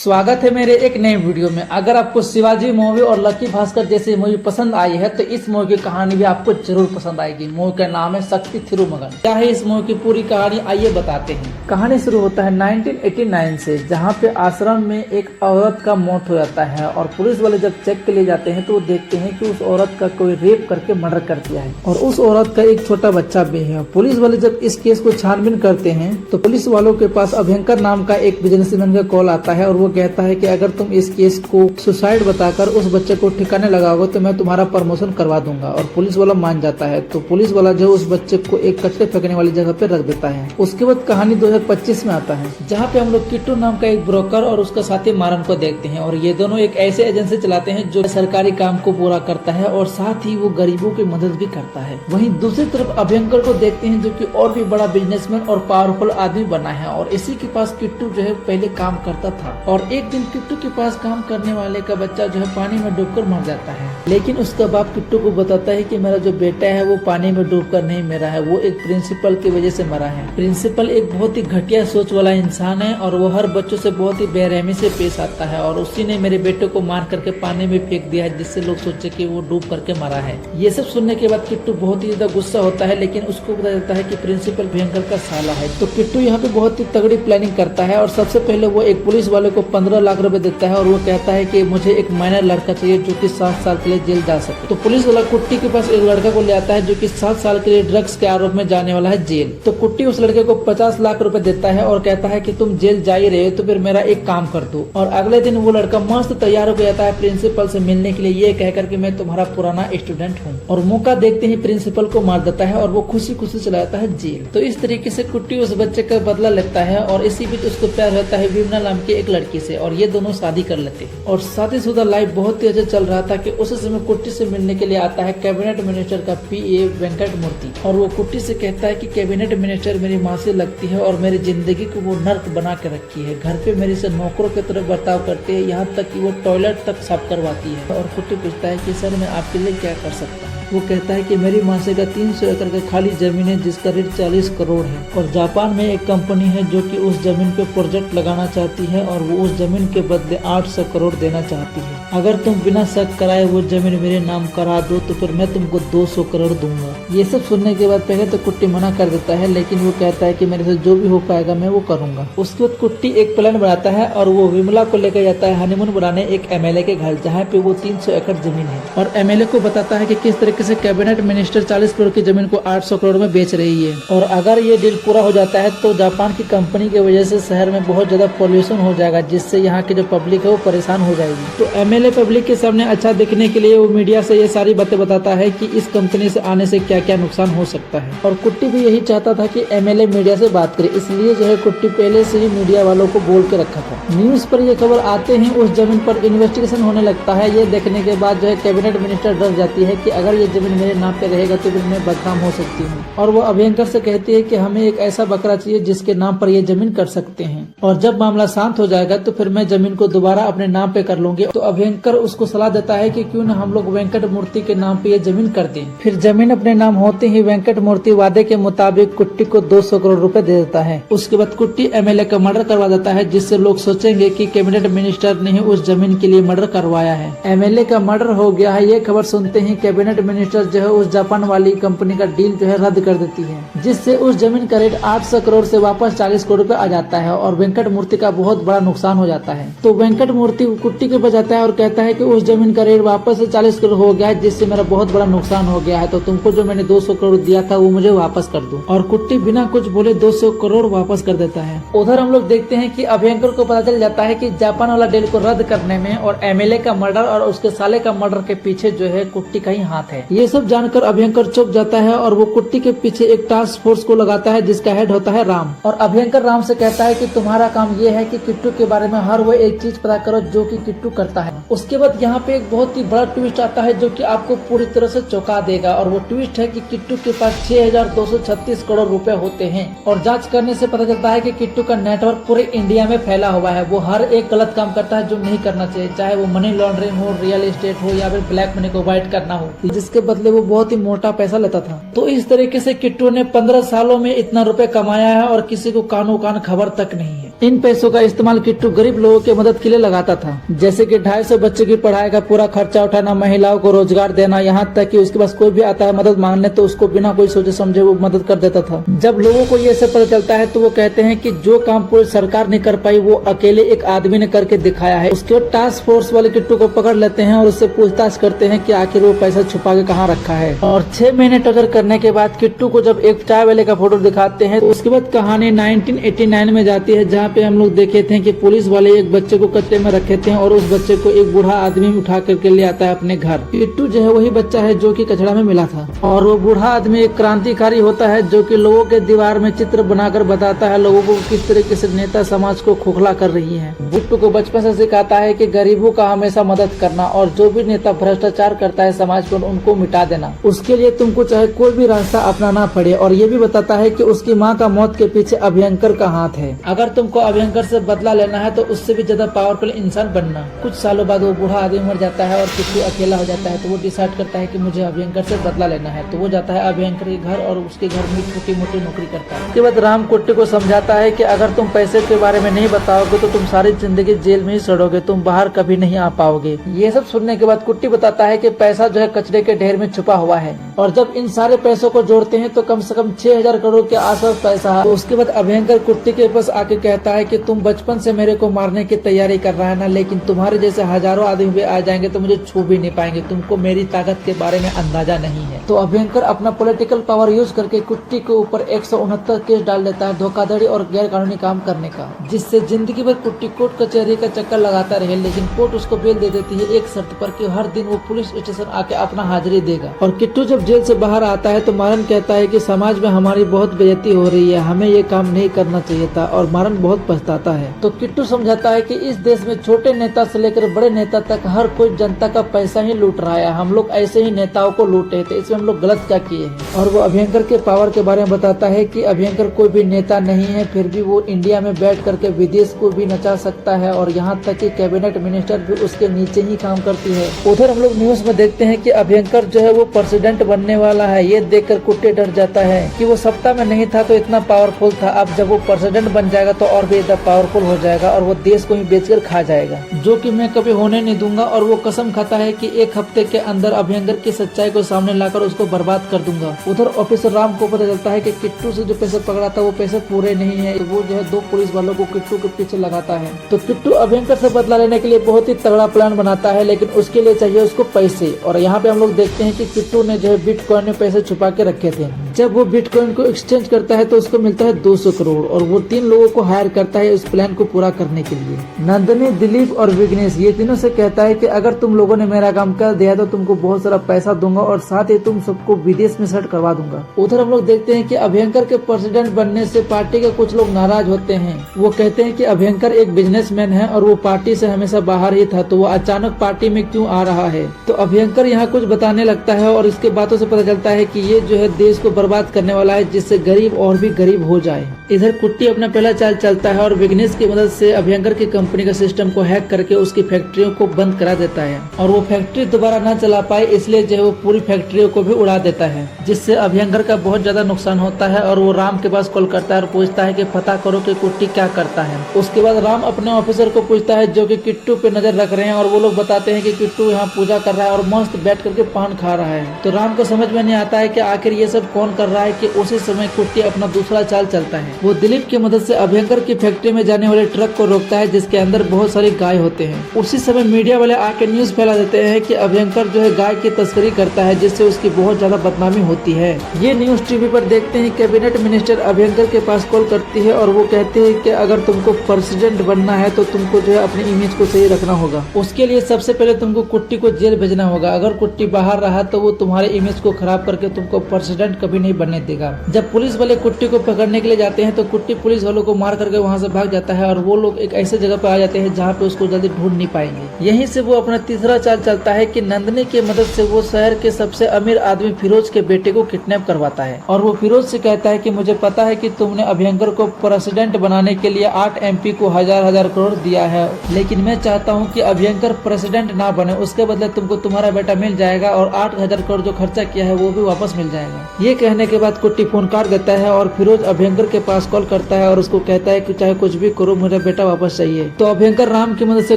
स्वागत है मेरे एक नए वीडियो में। अगर आपको शिवाजी मूवी और लकी भास्कर जैसी मूवी पसंद आई है तो इस मूवी की कहानी भी आपको जरूर पसंद आएगी। मूवी का नाम है शक्ति थिरुमगन। क्या है इस मूवी की पूरी कहानी, आइए बताते हैं। कहानी शुरू होता है 1989 से, जहाँ पे आश्रम में एक औरत का मौत हो जाता है और पुलिस वाले जब चेक के लिए जाते हैं तो वो देखते हैं कि उस औरत का कोई रेप करके मर्डर कर दिया है और उस औरत का एक छोटा बच्चा भी है। पुलिस वाले जब इस केस को छानबीन करते हैं तो पुलिस वालों के पास अभयंकर नाम का एक बिजनेसमैन का कॉल आता है और वो कहता है कि अगर तुम इस केस को सुसाइड बताकर उस बच्चे को ठिकाने लगाओगे तो मैं तुम्हारा प्रमोशन करवा दूंगा। और पुलिस वाला मान जाता है। तो पुलिस वाला जो उस बच्चे को एक कचरे फेंकने वाली जगह पे रख देता है। उसके बाद कहानी 2025 में आता है, जहाँ पे हम लोग किट्टू नाम का एक ब्रोकर और उसका साथी मारन को देखते हैं और ये दोनों एक ऐसे एजेंसी चलाते हैं जो सरकारी काम को पूरा करता है और साथ ही वो गरीबों की मदद भी करता है। वहीं दूसरी तरफ अभयंकर को देखते हैं जो कि और भी बड़ा बिजनेसमैन और पावरफुल आदमी बना है और इसी के पास किट्टू जो है पहले काम करता था। और एक दिन किट्टू के पास काम करने वाले का बच्चा जो है पानी में डूबकर मर जाता है, लेकिन उसका बाप किट्टू को बताता है कि मेरा जो बेटा है वो पानी में डूबकर नहीं मरा है, वो एक प्रिंसिपल की वजह से मरा है। प्रिंसिपल एक बहुत ही घटिया सोच वाला इंसान है और वो हर बच्चों से बहुत ही बेरहमी से पेश आता है और उसी ने मेरे बेटे को मार करके पानी में फेंक दिया है जिससे लोग सोचे कि वो डूब करके मरा है। ये सब सुनने के बाद किट्टू बहुत ही ज्यादा गुस्सा होता है, लेकिन उसको पता चलता है कि प्रिंसिपल भयंकर का साला है। तो किट्टू यहाँ पे बहुत ही तगड़ी प्लानिंग करता है और सबसे पहले वो एक पुलिस वाले को 15 लाख रुपए देता है और वो कहता है कि मुझे एक माइनर लड़का चाहिए जो कि 7 साल के लिए जेल जा सके। तो पुलिस वाला कुट्टी के पास एक लड़का को ले आता है जो कि 7 साल के लिए ड्रग्स के आरोप में जाने वाला है जेल। तो कुट्टी उस लड़के को 50 लाख रुपए देता है और कहता है कि तुम जेल जा ही रहे हो तो फिर मेरा एक काम कर दो। और अगले दिन वो लड़का मस्त तैयार हो जाता है प्रिंसिपल से मिलने के लिए, ये कहकर कि मैं तुम्हारा पुराना स्टूडेंट हूँ। और मौका देखते ही प्रिंसिपल को मार देता है और वो खुशी खुशी चला जाता है जेल। तो इस तरीके से कुट्टी उस बच्चे का बदला लेता है और इसी बीच उसको प्यार होता है विमना नाम की एक लड़की से और ये दोनों शादी कर लेते हैं। और शादीशुदा लाइफ बहुत ही अच्छा चल रहा था कि उस समय कुट्टी से मिलने के लिए आता है कैबिनेट मिनिस्टर का पीए वेंकट मूर्ति और वो कुट्टी से कहता है कि कैबिनेट मिनिस्टर मेरी माँ से लगती है और मेरी जिंदगी को वो नर्क बना के रखी है। घर पे मेरे से नौकरों की तरह बर्ताव करती है, यहाँ तक कि वो टॉयलेट तक साफ करवाती है। और कुट्टी पूछता है कि सर मैं आपके लिए क्या कर सकता हूँ। वो कहता है कि मेरी मासी का 300 एकड़ का खाली जमीन है जिसका रेट 40 करोड़ है और जापान में एक कंपनी है जो कि उस जमीन पे प्रोजेक्ट लगाना चाहती है और वो उस जमीन के बदले 800 करोड़ देना चाहती है। अगर तुम बिना शक कराए वो जमीन मेरे नाम करा दो तो फिर मैं तुमको 200 करोड़ दूंगा। ये सब सुनने के बाद पहले तो कुट्टी मना कर देता है, लेकिन वो कहता है कि मेरे से जो भी हो पाएगा मैं वो करूंगा। उसके बाद कुट्टी एक प्लान बनाता है और वो विमला को लेकर जाता है हनीमून बनाने एक एमएलए के घर, जहाँ पे वो 300 एकड़ जमीन है और एमएलए को बताता है कि किस तरीके से कैबिनेट मिनिस्टर 40 करोड़ की जमीन को 800 करोड़ में बेच रही है और अगर ये डील पूरा हो जाता है तो जापान की कंपनी की वजह से शहर में बहुत ज्यादा पॉल्यूशन हो जाएगा जिससे यहाँ की जो पब्लिक है वो परेशान हो जाएगी। तो एमएलए पब्लिक के सामने अच्छा दिखने के लिए वो मीडिया से ये सारी बातें बताता है कि इस कंपनी से आने से क्या क्या नुकसान हो सकता है। और कुट्टी भी यही चाहता था कि एमएलए मीडिया से बात करे, इसलिए जो है कुट्टी पहले से ही मीडिया वालों को बोल के रखा था। न्यूज पर यह खबर आते ही उस जमीन पर इन्वेस्टिगेशन होने लगता है। ये देखने के बाद जो है कैबिनेट मिनिस्टर डर जाती है कि अगर ये जमीन मेरे नाम पे रहेगा तो फिर मैं बदनाम हो सकती हूँ और वो अभयंकर से कहती है कि हमें एक ऐसा बकरा चाहिए जिसके नाम पर ये जमीन कर सकते हैं और जब मामला शांत हो जाएगा तो फिर मैं जमीन को दोबारा अपने नाम पे कर लूंगी। तो अभयंकर उसको सलाह देता है कि क्यों न हम लोग वेंकट मूर्ति के नाम पे ये जमीन कर दें। फिर जमीन अपने नाम होते ही वेंकट मूर्ति वादे के मुताबिक कुट्टी को 200 करोड़ रुपए दे देता है। उसके बाद कुट्टी एमएलए का मर्डर करवा देता है जिससे लोग सोचेंगे कि कैबिनेट मिनिस्टर ने ही उस जमीन के लिए मर्डर करवाया है। एमएलए का मर्डर हो गया है ये खबर सुनते ही कैबिनेट मिनिस्टर जो है उस जापान वाली कंपनी का डील जो है रद्द कर देती है, जिससे उस जमीन का रेट 800 करोड़ से वापस 40 करोड़ रुपए आ जाता है और वेंकट मूर्ति का बहुत बड़ा नुकसान हो जाता है। तो वेंकट मूर्ति कुट्टी के पास जाता है और कहता है कि उस जमीन का रेट वापस से 40 करोड़ हो गया है जिससे मेरा बहुत बड़ा नुकसान हो गया है, तो तुमको जो मैंने 200 करोड़ दिया था वो मुझे वापस कर दो। और कुट्टी बिना कुछ बोले 200 करोड़ वापस कर देता है। उधर हम लोग देखते हैं कि अभयंकर को पता चल जाता है कि जापान वाला डील को रद्द करने में और एमएलए का मर्डर और उसके साले का मर्डर के पीछे जो है कुट्टी का ही हाथ है। ये सब जानकर अभयंकर चुप जाता है और वो कुट्टी के पीछे एक टास्क फोर्स को लगाता है जिसका हेड होता है राम। और अभयंकर राम से कहता है कि तुम्हारा काम ये है कि किट्टू के बारे में हर वो एक चीज पता करो जो कि किट्टू करता है। उसके बाद यहाँ पे एक बहुत ही बड़ा ट्विस्ट आता है जो कि आपको पूरी तरह से चौंका देगा और वो ट्विस्ट है कि किट्टू के पास 6236 करोड़ रुपए होते हैं और जांच करने से पता चलता है कि किट्टू का नेटवर्क पूरे इंडिया में फैला हुआ है। वो हर एक गलत काम करता है जो नहीं करना चाहिए, चाहे वो मनी लॉन्ड्रिंग हो, रियल एस्टेट हो या फिर ब्लैक मनी को व्हाइट करना हो, जिसके बदले वो बहुत ही मोटा पैसा लेता था। तो इस तरीके से किट्टू ने 15 सालों में इतना रुपए कमाया है और किसी को कानो कान खबर तक नहीं है। इन पैसों का इस्तेमाल किट्टू गरीब लोगों की मदद के लिए लगाता था, जैसे कि 250 बच्चों की पढ़ाई का पूरा खर्चा उठाना, महिलाओं को रोजगार देना, यहाँ तक कि उसके पास कोई भी आता है मदद मांगने तो उसको बिना कोई सोचे समझे वो मदद कर देता था। जब लोगों को ये सब पता चलता है तो वो कहते हैं कि जो काम पूरी सरकार नहीं कर पाई वो अकेले एक आदमी ने करके दिखाया है। उसके बाद टास्क फोर्स वाले किट्टू को पकड़ लेते हैं और उससे पूछताछ करते हैं कि आखिर वो पैसा छुपा के कहाँ रखा है। और 6 महीने टॉर्चर करने के बाद किट्टू को जब एक चाय वाले का फोटो दिखाते हैं तो उसके बाद कहानी 1989 में जाती है, जहाँ पे हम लोग देखे थे कि पुलिस वाले एक बच्चे को कचरे में रखे थे और उस बच्चे को एक बूढ़ा आदमी उठा करके ले आता है अपने घर। किट्टू जो है वही बच्चा है जो कि कचरा में मिला था और वो बूढ़ा आदमी एक क्रांतिकारी होता है जो कि लोगों के दीवार में चित्र बनाकर बताता है लोगों को किस तरीके से नेता समाज को खोखला कर रही है। किट्टू को बचपन से सिखाता है कि गरीबों का हमेशा मदद करना और जो भी नेता भ्रष्टाचार करता है समाज पर उनको मिटा देना, उसके लिए तुमको चाहे कोई भी रास्ता अपनाना पड़े। और ये भी बताता है कि उसकी माँ का मौत के पीछे अभयंकर का हाथ है। अगर तुमको अभयंकर से बदला लेना है तो उससे भी ज्यादा पावरफुल इंसान बनना। कुछ सालों बाद वो बूढ़ा आदमी मर जाता है और किट्टू अकेला हो जाता है तो वो डिसाइड करता है कि मुझे अभयंकर से बदला लेना है। तो वो जाता है अभयंकर के घर और उसके घर में छोटी मोटी नौकरी करता है। उसके बाद राम कुट्टी को समझाता है कि अगर तुम पैसे के बारे में नहीं बताओगे तो तुम सारी जिंदगी जेल में ही सड़ोगे, तुम बाहर कभी नहीं आ पाओगे। ये सब सुनने के बाद कुट्टी बताता है कि पैसा जो है कचरे के ढेर में छुपा हुआ है और जब इन सारे पैसों को जोड़ते हैं तो कम से कम 6000 करोड़ के आसपास पैसा है। तो उसके बाद अभयंकर कुट्टी के पास आके कहता है कि तुम बचपन से मेरे को मारने की तैयारी कर रहा है ना, लेकिन तुम्हारे जैसे हजारों आदमी भी आ जाएंगे तो मुझे छू भी नहीं पाएंगे, तुमको मेरी ताकत के बारे में अंदाजा नहीं है। तो अभयंकर अपना पॉलिटिकल पावर यूज करके कुट्टी के ऊपर 169 केस डाल देता है धोखाधड़ी और गैर कानूनी काम करने का, जिससे जिंदगी भर कुट्टी कोर्ट कचहरी का चक्कर लगाता रहे। लेकिन कोर्ट उसको बेल दे देती है एक शर्त पर कि हर दिन वो पुलिस स्टेशन आके अपना हाजिरी देगा। और किट्टू जब जेल से बाहर आता है तो मारन कहता है कि समाज में हमारी बहुत बेइज्जती हो रही है, हमें ये काम नहीं करना चाहिए था और मारन बहुत पछताता है। तो किट्टू समझाता है कि इस देश में छोटे नेता से लेकर बड़े नेता तक हर कोई जनता का पैसा ही लूट रहा है, हम लोग ऐसे ही नेताओं को लूटे थे, इसमें हम लोग गलत क्या किए हैं। और वो अभयंकर के पावर के बारे में बताता है कि अभयंकर कोई भी नेता नहीं है, फिर भी वो इंडिया में बैठ करके विदेश को भी नचा सकता है और यहाँ तक कि कैबिनेट मिनिस्टर भी उसके नीचे ही काम करती है। उधर हम लोग न्यूज में देखते हैं कि अभयंकर जो है वो प्रेसिडेंट बनने वाला है। ये देखकर कुट्टी डर जाता है कि वो सत्ता में नहीं था तो इतना पावरफुल था, अब जब वो प्रेसिडेंट बन जाएगा तो और भी इतना पावरफुल हो जाएगा और वो देश को ही बेचकर खा जाएगा, जो कि मैं कभी होने नहीं दूंगा। और वो कसम खाता है कि एक हफ्ते के अंदर अभयंकर की सच्चाई को सामने लाकर उसको बर्बाद कर दूंगा। उधर ऑफिसर राम को पता चलता है कि किट्टू से जो पैसे पकड़ा था वो पैसे पूरे नहीं है, तो वो जो है 2 पुलिस वालों को किट्टू के पीछे लगाता है। तो किट्टू अभयंकर से बदला लेने के लिए बहुत ही तगड़ा प्लान बनाता है, लेकिन उसके लिए चाहिए उसको पैसे। और यहाँ पे हम लोग देखते हैं कि किट्टू ने जो है बिटकॉइन में पैसे छुपा के रखे थे। जब वो बिटकॉइन को एक्सचेंज करता है तो उसको मिलता है 200 करोड़ और वो 3 लोगों को हायर करता है उस प्लान को पूरा करने के लिए। नंदनी, दिलीप और विघ्नेश ये तीनों से कहता है कि अगर तुम लोगों ने मेरा काम कर दिया तो तुमको बहुत सारा पैसा दूंगा और साथ ही तुम सबको विदेश में सेट करवा दूंगा। उधर हम लोग देखते हैं कि अभयंकर के प्रेसिडेंट बनने से पार्टी के कुछ लोग नाराज होते हैं। वो कहते हैं कि अभयंकर एक बिजनेसमैन है और वो पार्टी से हमेशा बाहर ही था, तो वो अचानक पार्टी में क्यों आ रहा है। तो अभयंकर यहाँ कुछ बताने लगता है और इसके बातों से पता चलता है कि ये जो है देश को बर्बाद करने वाला है, जिससे गरीब और भी गरीब हो जाए। इधर कुट्टी अपना पहला चाल चलता है और विघ्नेश की मदद से अभयंकर की कंपनी का सिस्टम को हैक करके उसकी फैक्ट्रियों को बंद करा देता है और वो फैक्ट्री दोबारा न चला पाए इसलिए जो है वो पूरी फैक्ट्रियों को भी उड़ा देता है, जिससे अभयंकर का बहुत ज्यादा नुकसान होता है। और वो राम के पास कॉल करता है और पूछता है कि पता करो कि कुट्टी क्या करता है। उसके बाद राम अपने ऑफिसर को पूछता है जो कि किट्टू पे नजर रख रहे हैं और वो लोग बताते हैं कि किट्टू यहाँ पूजा कर रहा है और मस्त बैठ करके पान खा रहा है। तो राम को समझ में नहीं आता है कि आखिर ये सब कौन कर रहा है कि उसी समय कुट्टी अपना दूसरा चाल चलता है। वो दिलीप की मदद से अभयंकर की फैक्ट्री में जाने वाले ट्रक को रोकता है जिसके अंदर बहुत सारे गाय होते हैं। उसी समय मीडिया वाले आके न्यूज फैला देते हैं कि अभयंकर जो है गाय की तस्करी करता है, जिससे उसकी बहुत ज्यादा बदनामी होती है। ये न्यूज टीवी पर देखते ही कैबिनेट मिनिस्टर अभयंकर के पास कॉल करती है और वो कहते हैं कि अगर तुमको प्रेसिडेंट बनना है तो तुमको जो है अपनी इमेज को सही रखना होगा। उसके लिए सबसे पहले तुमको कुट्टी को जेल भेजना होगा। अगर कुट्टी बाहर रहा तो वो तुम्हारे इमेज को खराब करके तुमको प्रेसिडेंट कभी नहीं बनने देगा। जब पुलिस वाले कुट्टी को पकड़ने के लिए जाते हैं तो कुट्टी पुलिस वालों को मार करके वहाँ से भाग जाता है और वो लोग एक ऐसे जगह पे आ जाते हैं जहाँ पे उसको जल्दी ढूंढ नहीं पाएंगे। यहीं से वो अपना तीसरा चाल चलता है कि नंदनी की मदद से वो शहर के सबसे अमीर आदमी फिरोज के बेटे को किडनैप करवाता है और वो फिरोज से कहता है कि मुझे पता है कि तुमने अभयंकर को प्रेसिडेंट बनाने के लिए 8 MP को हजार करोड़ दिया है, लेकिन मैं चाहता हूँ कि अभयंकर प्रेसिडेंट ना बने, उसके बदले तुमको तुम्हारा बेटा मिल जाएगा और 8000 करोड़ जो खर्चा किया है वो भी वापस मिल जाएगा। ये कहने के बाद कुट्टी फोन काट देता है और फिरोज अभयंकर के पास कॉल करता है और उसको कहता है कि चाहे कुछ भी करो मेरा बेटा वापस चाहिए। तो अभयंकर राम की मदद से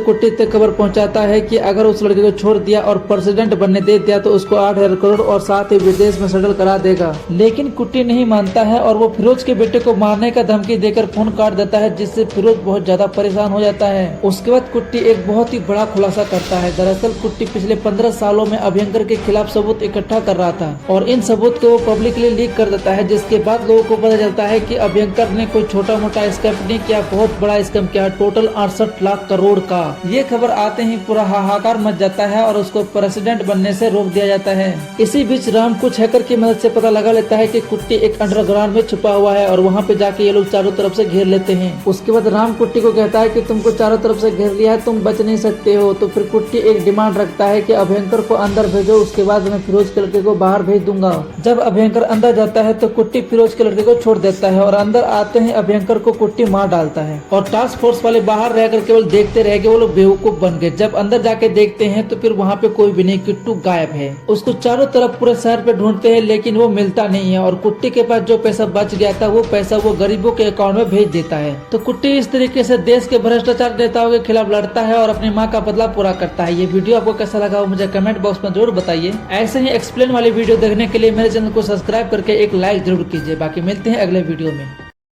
कुट्टी तक खबर पहुंचाता है कि अगर उस लड़के को छोड़ दिया और प्रेसिडेंट बनने दे दिया तो उसको 8,000 करोड़ और साथ ही विदेश में सेटल करा देगा। लेकिन कुट्टी नहीं मानता है और वो फिरोज के बेटे को मारने का धमकी देकर फोन काट देता है, जिससे फिरोज बहुत ज्यादा परेशान हो जाता है। उसके बाद कुट्टी एक बहुत ही बड़ा खुलासा करता है। दरअसल कुट्टी पिछले 15 सालों में अभयंकर के खिलाफ सबूत इकट्ठा कर रहा था और इन सबूत को वो पब्लिकली लीक कर देता है, जिसके बाद लोगों को पता चलता है कि अभयंकर ने कोई छोटा मोटा स्कैम नहीं किया, बहुत बड़ा स्कैम किया, टोटल 68 लाख करोड़ का। ये खबर आते ही पूरा हाहाकार मच जाता है और उसको प्रेसिडेंट बनने से रोक दिया जाता है। इसी बीच राम कुछ हैकर की मदद से पता लगा लेता है कि कुट्टी एक अंडरग्राउंड में छुपा हुआ है और वहाँ पे जाके ये लोग चारों तरफ से घेर लेते हैं। उसके बाद राम कुट्टी को कहता है कि तुमको चारों तरफ से घेर लिया है, तुम बच नहीं सकते हो। तो फिर कुट्टी एक डिमांड रखता है कि अभयंकर को अंदर भेजो, उसके बाद मैं फिरोज के लड़के को बाहर भेज दूंगा। जब अभयंकर अंदर जाता है तो कुट्टी फिरोज के लड़के को छोड़ देता है और अंदर आते ही अभयंकर को कुट्टी मार डालता है और टास्क फोर्स वाले बाहर रहकर केवल देखते रह गए, वो लोग बेवकूफ बन गए। जब अंदर जाके देखते हैं तो फिर वहाँ पे कोई भी नहीं, किट्टू गायब है। उसको चारों तरफ पूरे शहर पे ढूंढते हैं लेकिन वो मिलता नहीं है और कुट्टी के पास जो पैसा बच गया था वो पैसा वो गरीबों के अकाउंट में भेज देता है। तो कुट्टी इस तरीके से देश के भ्रष्टाचार नेताओं के खिलाफ लड़ता है और अपनी माँ का बदला पूरा करता है। ये वीडियो आपको कैसा लगा वो मुझे कमेंट बॉक्स में जरूर बताइए। ऐसे ही एक्सप्लेन वाली वीडियो देखने के लिए मेरे चैनल को सब्सक्राइब करके एक लाइक जरूर कीजिए। बाकी मिलते हैं अगले वीडियो में।